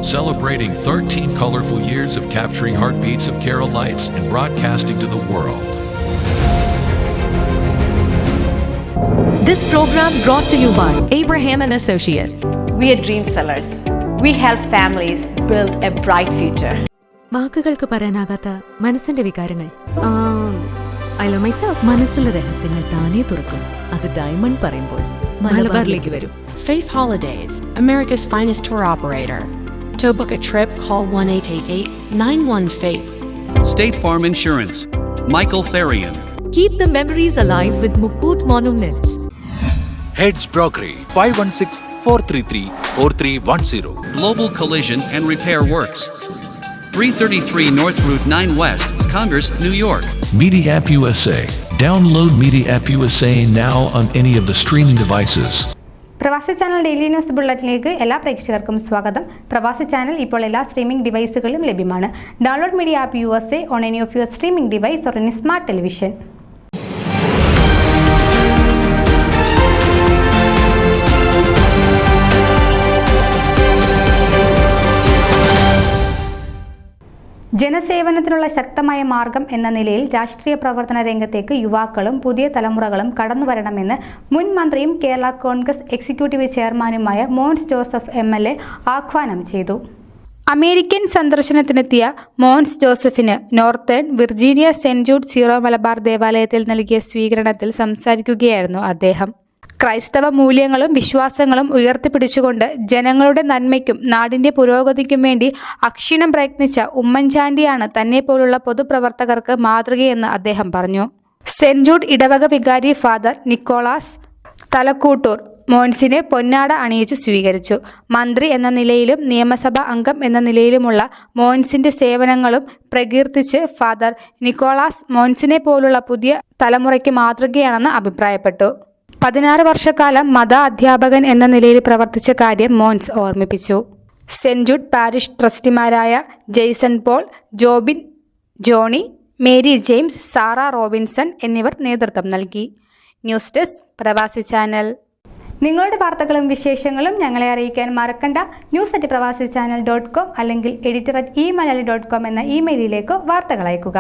celebrating 13 colorful years of capturing heartbeats of Kerala lights and broadcasting to the world. This program brought to you by Abraham and Associates. We are dream sellers. We help families build a bright future. വാക്കുകൾക്ക് പറയാനാകാത്ത മനസ്സിന്റെ വികാരങ്ങൾ. I love myself. മനസ്സിലെ രഹസ്യങ്ങൾ താനേ തുറക്കും. അത് diamond പറയുമ്പോൾ മലബാറിലേക്ക് വരും. Faith Holidays, America's finest tour operator. To book a trip, call 1-888-91-FAITH. State Farm Insurance, Michael Therian. Keep the memories alive with Mukut Monuments. Heads Brokery 516-433-4310. Global Collision and Repair Works, 333 North Route 9 West, Congress, New York. Media App USA. Download Media App USA now on any of the streaming devices. പ്രവാസി channel daily news ബുള്ളറ്റിലേക്ക് എല്ലാ പ്രേക്ഷകർക്കും സ്വാഗതം. പ്രവാസി channel ഇപ്പോൾ എല്ലാ streaming ഡിവൈസുകളിലും ലഭ്യമാണ്. Download media app USA on any of your streaming device or any smart television. ജനസേവനത്തിനുള്ള ശക്തമായ മാർഗം എന്ന നിലയിൽ രാഷ്ട്രീയ പ്രവർത്തന രംഗത്തേക്ക് യുവാക്കളും പുതിയ തലമുറകളും കടന്നുവരണമെന്ന് മുൻ മന്ത്രിയും കേരള കോൺഗ്രസ് എക്സിക്യൂട്ടീവ് ചെയർമാനുമായ മോൻസ് ജോസഫ് MLA ആഹ്വാനം ചെയ്തു. അമേരിക്കൻ സന്ദർശനത്തിനെത്തിയ മോൻസ് ജോസഫിന് northern Virginia saint Jude zero Malabar ദേവാലയത്തിൽ നൽകിയ സ്വീകരണത്തിൽ സംസാരിക്കുകയായിരുന്നു അദ്ദേഹം. ക്രൈസ്തവ മൂല്യങ്ങളും വിശ്വാസങ്ങളും ഉയർത്തിപ്പിടിച്ചുകൊണ്ട് ജനങ്ങളുടെ നന്മയ്ക്കും നാടിന്റെ പുരോഗതിക്കും വേണ്ടി അക്ഷീണം പ്രയത്നിച്ച ഉമ്മൻചാണ്ടിയാണ് തന്നെപ്പോലുള്ള പൊതുപ്രവർത്തകർക്ക് മാതൃകയെന്ന് അദ്ദേഹം പറഞ്ഞു. സെന്റ് ജൂഡ് ഇടവക വികാരി ഫാദർ നിക്കോളാസ് തലക്കൂട്ടൂർ മോൻസിനെ പൊന്നാട അണിയിച്ചു സ്വീകരിച്ചു. മന്ത്രി എന്ന നിലയിലും നിയമസഭാ അംഗം എന്ന നിലയിലുമുള്ള മോൻസിന്റെ സേവനങ്ങളും പ്രകീർത്തിച്ച് ഫാദർ നിക്കോളാസ് മോൻസിനെ പോലുള്ള പുതിയ തലമുറയ്ക്ക് മാതൃകയാണെന്ന് അഭിപ്രായപ്പെട്ടു. 16 വർഷക്കാലം മത അധ്യാപകൻ എന്ന നിലയിൽ പ്രവർത്തിച്ച കാര്യം മോൻസ് ഓർമ്മിപ്പിച്ചു. സെന്റ് ജൂഡ് പാരിഷ് ട്രസ്റ്റിമാരായ Jason Paul, Jobin Johnny, Mary James, Sarah Robinson എന്നിവർ നേതൃത്വം നൽകി. News desk Pravasi channel. നിങ്ങളുടെ വാർത്തകളും വിശേഷങ്ങളും ഞങ്ങളെ അറിയിക്കാൻ മറക്കണ്ട. news@pravasichannel.com അല്ലെങ്കിൽ editor@eMalayali.com എന്ന ഇമെയിലിലേക്ക് വാർത്തകൾ അയക്കുക.